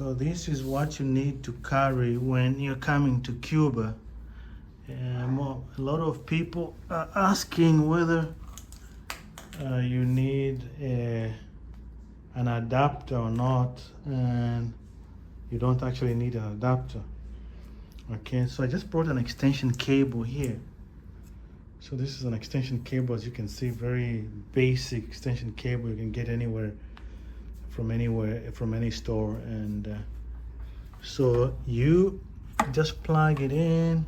So this is what you need to carry when you're coming to Cuba. A lot of people are asking whether you need an adapter or not, and you don't actually need an adapter. Okay, so I just brought an extension cable here. So this is an extension cable, as you can see, very basic extension cable you can get anywhere, from any store. And so you just plug it in.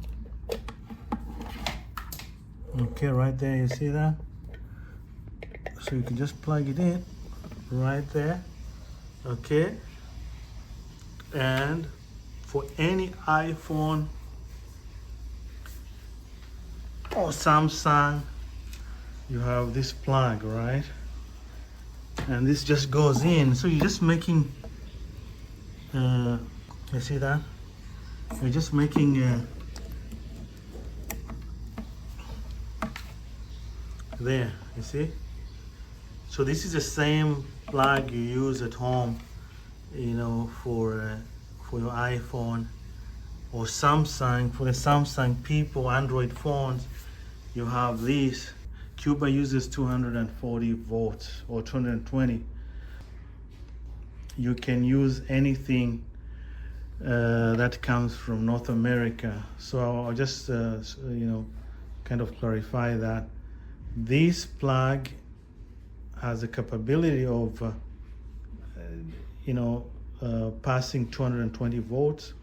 Okay, right there, you see that? So you can just plug it in right there. Okay, and for any iPhone or Samsung, you have this plug, right? And this just goes in. So you're just making you see that? You're just making there, you see? So this is the same plug you use at home, you know, for your iPhone or Samsung. For the Samsung people, Android phones, you have this. Cuba uses 240 volts or 220. You can use anything that comes from North America. So I'll just you know, kind of clarify that this plug has the capability of you know, passing 220 volts.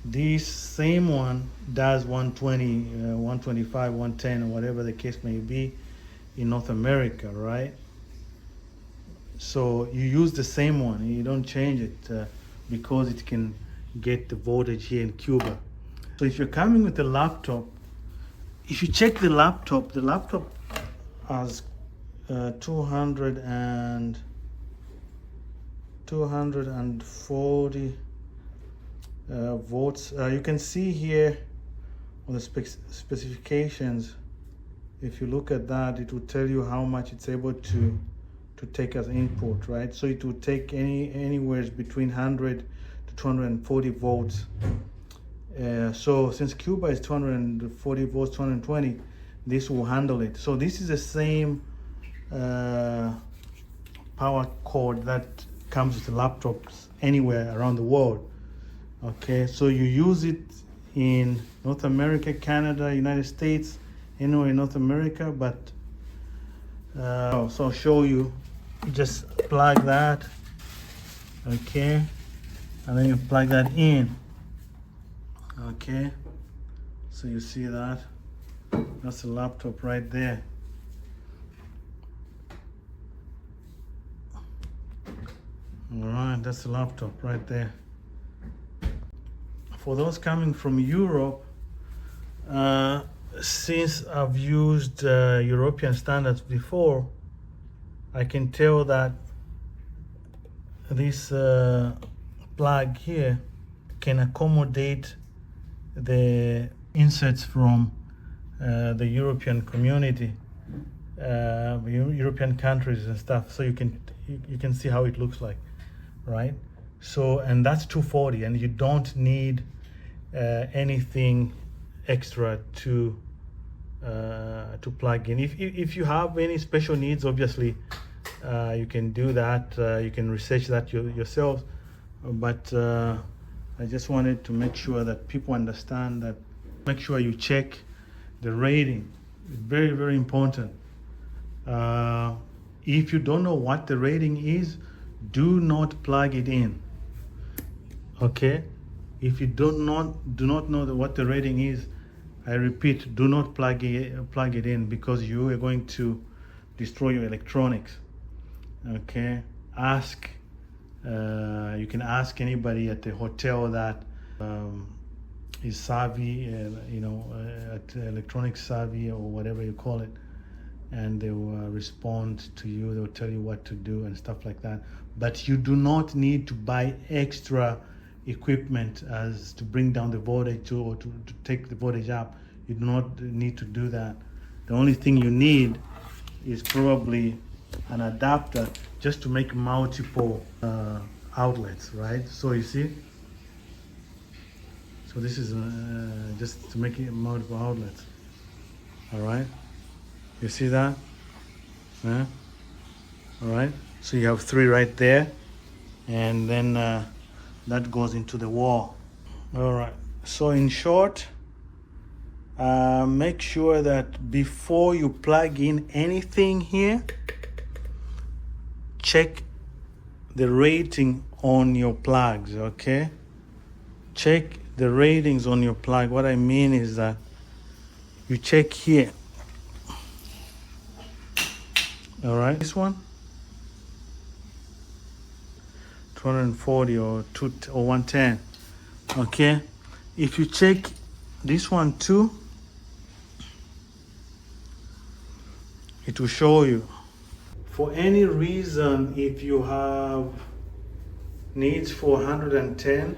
This same one does 120, 125, 110, or whatever the case may be in North America, right? So you use the same one, you don't change it because it can get the voltage here in Cuba. So if you're coming with a laptop, if you check the laptop has 240 volts. You can see here on the specifications, if you look at that, it will tell you how much it's able to take as input, right? So it will take anywhere between 100 to 240 volts. So since Cuba is 240 volts, 220, this will handle it. So this is the same power cord that comes with the laptops anywhere around the world. Okay, so you use it in North America, Canada, United States, anywhere in North America. But so I'll show you. You just plug that, okay, and then you plug that in. Okay, so you see that? That's the laptop right there. All right, that's the laptop right there. For those coming from Europe, since I've used European standards before, I can tell that this plug here can accommodate the inserts from the European community, European countries and stuff. So you can see how it looks like, right? So, and that's 240, and you don't need anything extra to plug in. If you have any special needs, obviously you can do that. You can research that yourself. But I just wanted to make sure that people understand that. Make sure you check the rating. It's very, very important. If you don't know what the rating is, do not plug it in. Okay? If you do not know what the rating is, I repeat, do not plug it in, because you are going to destroy your electronics. Okay? Ask. You can ask anybody at the hotel that is savvy, you know, at electronic savvy or whatever you call it, and they will respond to you. They will tell you what to do and stuff like that. But you do not need to buy extra equipment as to bring down the voltage or to take the voltage up. You do not need to do that. The only thing you need is probably an adapter just to make multiple outlets, right? So you see, so this is just to make it multiple outlets. All right, you see that? Yeah. All right, so you have 3 right there, and then that goes into the wall. All right, so in short, make sure that before you plug in anything here, check the rating on your plugs, okay? Check the ratings on your plug. What I mean is that you check here. All right, this one, 240 or 110, okay? If you check this one too, it will show you. For any reason, if you have needs for 110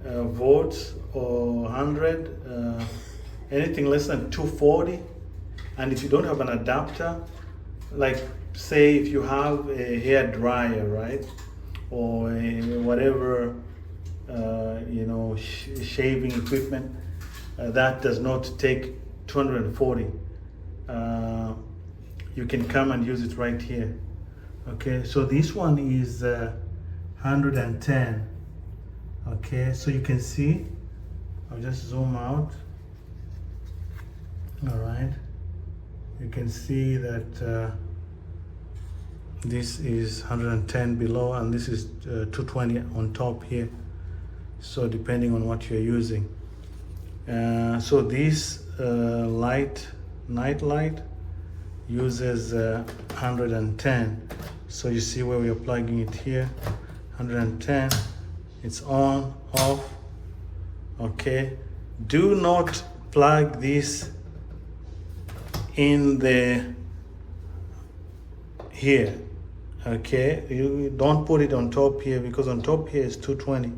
volts or 100, anything less than 240, and if you don't have an adapter, like say if you have a hair dryer, right, or whatever shaving equipment that does not take 240, you can come and use it right here. Okay, so this one is 110. Okay, so you can see, I'll just zoom out. All right, you can see that this is 110 below, and this is 220 on top here. So depending on what you're using. So this night light uses 110. So you see where we are plugging it here, 110. It's on, off. Okay. Do not plug this in the here. Okay. You don't put it on top here, because on top here is 220.